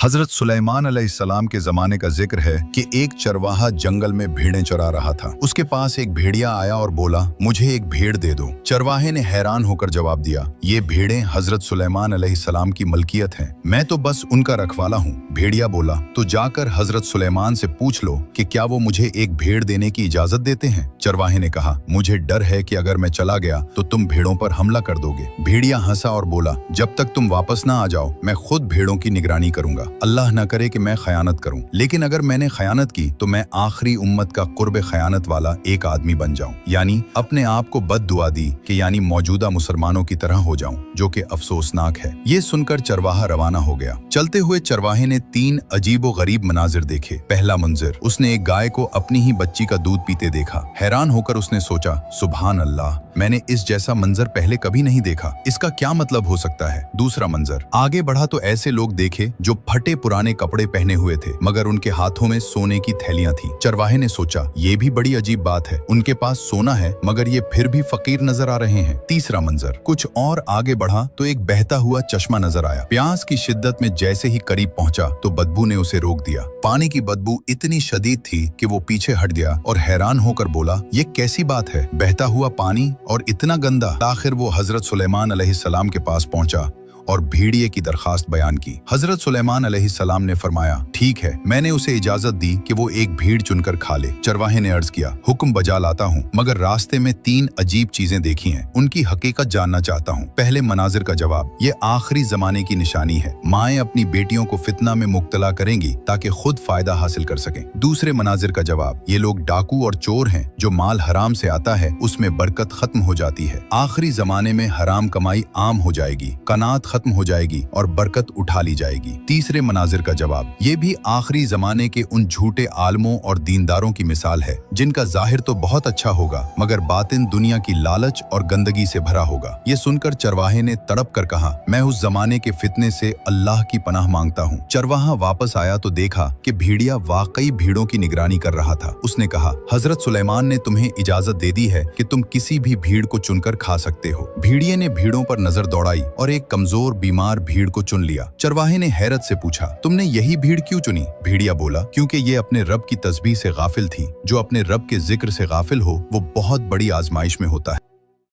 हजरत सुलेमान अलैहिस्सलाम के जमाने का जिक्र है कि एक चरवाहा जंगल में भेड़ें चरा रहा था। उसके पास एक भेड़िया आया और बोला, मुझे एक भेड़ दे दो। चरवाहे ने हैरान होकर जवाब दिया, ये भेड़ें हजरत सुलेमान अलैहिस्सलाम की मलकियत हैं, मैं तो बस उनका रखवाला हूँ। भेड़िया बोला, तो जाकर हजरत सुलेमान से पूछ लो कि क्या वो मुझे एक भेड़ देने की इजाजत देते हैं। चरवाहे ने कहा, मुझे डर है कि अगर मैं चला गया तो तुम भेड़ों पर हमला कर दोगे। भेड़िया हंसा और बोला, जब तक तुम वापस ना आ जाओ मैं खुद भेड़ों की निगरानी करूंगा। अल्लाह न करे कि मैं खयानत करूं, लेकिन अगर मैंने खयानत की तो मैं आखिरी उम्मत का कुर्ब खयानत वाला एक आदमी बन जाऊं, यानी अपने आप को बद दुआ दी कि यानी मौजूदा मुसलमानों की तरह हो जाऊं, जो कि अफसोसनाक है। ये सुनकर चरवाहा रवाना हो गया। चलते हुए चरवाहे ने 3 अजीब व गरीब मनाजिर देखे। पहला मंजर, उसने एक गाय को अपनी ही बच्ची का दूध पीते देखा। हैरान होकर उसने सोचा, सुभान अल्लाह, मैंने इस जैसा मंजर पहले कभी नहीं देखा, इसका क्या मतलब हो सकता है। दूसरा मंजर, आगे बढ़ा तो ऐसे लोग देखे जो फटे पुराने कपड़े पहने हुए थे, मगर उनके हाथों में सोने की थैलियां थी। चरवाहे ने सोचा, ये भी बड़ी अजीब बात है, उनके पास सोना है मगर ये फिर भी फकीर नजर आ रहे हैं। तीसरा मंजर, कुछ और आगे बढ़ा तो एक बहता हुआ चश्मा नजर आया। प्यास की शिद्दत में जैसे ही करीब पहुंचा तो बदबू ने उसे रोक दिया। पानी की बदबू इतनी शदीद थी कि वो पीछे हट गया और हैरान होकर बोला, ये कैसी बात है, बहता हुआ पानी और इतना गंदा। आखिर वो हजरत सुलेमान अलैहिस्सलाम के पास पहुंचा और भेड़िए की दरखास्त बयान की। हजरत सुलेमान अलैहिस्सलाम ने फरमाया, ठीक है, मैंने उसे इजाजत दी कि वो एक भीड़ चुनकर खा ले। चरवाहे ने अर्ज किया, हुक्म बजा लाता हूँ, मगर रास्ते में 3 अजीब चीजें देखी हैं, उनकी हकीकत जानना चाहता हूँ। पहले मनाजिर का जवाब, ये आखिरी जमाने की निशानी है, माएँ अपनी बेटियों को फितना में मुब्तला करेंगी ताकि खुद फायदा हासिल कर सकें। दूसरे मनाजिर का जवाब, ये लोग डाकू और चोर हैं, जो माल हराम से आता है उसमें बरकत खत्म हो जाती है। आखिरी जमाने में हराम कमाई आम हो जाएगी, कनात खत्म हो जाएगी और बरकत उठा ली जाएगी। तीसरे मनाजिर का जवाब, ये भी आखिरी जमाने के उन झूठे आलमों और दीनदारों की मिसाल है, जिनका जाहिर तो बहुत अच्छा होगा मगर बातिन दुनिया की लालच और गंदगी से भरा होगा। ये सुनकर चरवाहे ने तड़प कर कहा, मैं उस जमाने के फितने से अल्लाह की पनाह मांगता हूँ। चरवाहा वापस आया तो देखा कि भेड़िया वाकई भीड़ों की निगरानी कर रहा था। उसने कहा, हजरत सुलेमान ने तुम्हें इजाजत दे दी है कि तुम किसी भी भीड़ को चुनकर खा सकते हो। भेड़िए ने भीड़ों पर नजर दौड़ाई और एक कमजोर बीमार भीड़ को चुन लिया। चरवाहे ने हैरत से पूछा, तुमने यही भीड़ क्यों चुनी? भेड़िया बोला, क्योंकि ये अपने रब की तस्बीह से गाफिल थी। जो अपने रब के जिक्र से गाफिल हो वो बहुत बड़ी आजमाइश में होता है।